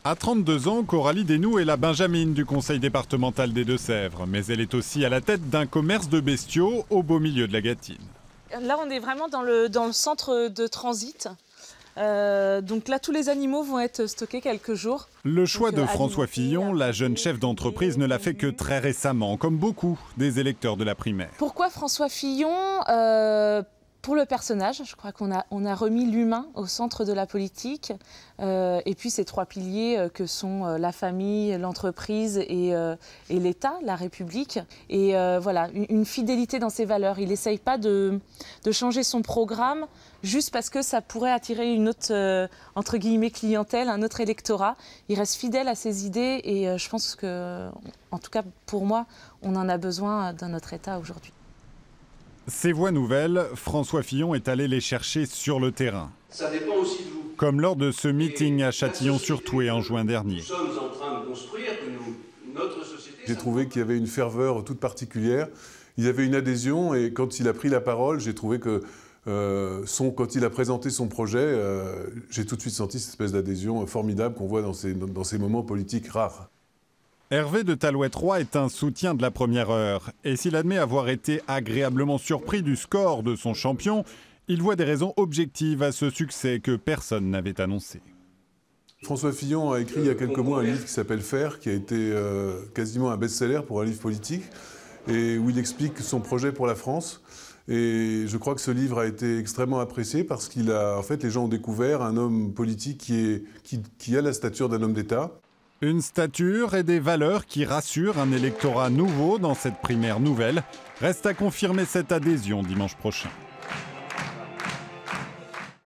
À 32 ans, Coralie Desnoux est la benjamine du conseil départemental des Deux-Sèvres, mais elle est aussi à la tête d'un commerce de bestiaux au beau milieu de la Gâtine. Là, on est vraiment dans le centre de transit. Donc là, tous les animaux vont être stockés quelques jours. Le choix de François Fillon, la jeune chef d'entreprise, ne l'a fait que très récemment, comme beaucoup des électeurs de la primaire. Pourquoi François Fillon ? Pour le personnage, je crois qu'on a remis l'humain au centre de la politique. Et puis ces trois piliers que sont la famille, l'entreprise et l'État, la République. Et voilà, une fidélité dans ses valeurs. Il n'essaye pas de changer son programme juste parce que ça pourrait attirer une autre, entre guillemets, clientèle, un autre électorat. Il reste fidèle à ses idées et je pense que, en tout cas pour moi, on en a besoin dans notre État aujourd'hui. Ces voix nouvelles, François Fillon est allé les chercher sur le terrain. Ça dépend aussi de vous. Comme lors de ce meeting à Châtillon-sur-Thouet en juin dernier. Nous sommes en train de construire que notre société... J'ai trouvé qu'il y avait une ferveur toute particulière. Il y avait une adhésion et quand il a pris la parole, j'ai trouvé que quand il a présenté son projet, j'ai tout de suite senti cette espèce d'adhésion formidable qu'on voit dans ces moments politiques rares. Hervé de Talouet-Roy est un soutien de la première heure. Et s'il admet avoir été agréablement surpris du score de son champion, il voit des raisons objectives à ce succès que personne n'avait annoncé. François Fillon a écrit il y a quelques mois un livre qui s'appelle Faire, qui a été quasiment un best-seller pour un livre politique, et où il explique son projet pour la France. Et je crois que ce livre a été extrêmement apprécié parce en fait, les gens ont découvert un homme politique qui a la stature d'un homme d'État. Une stature et des valeurs qui rassurent un électorat nouveau dans cette primaire nouvelle. Reste à confirmer cette adhésion dimanche prochain.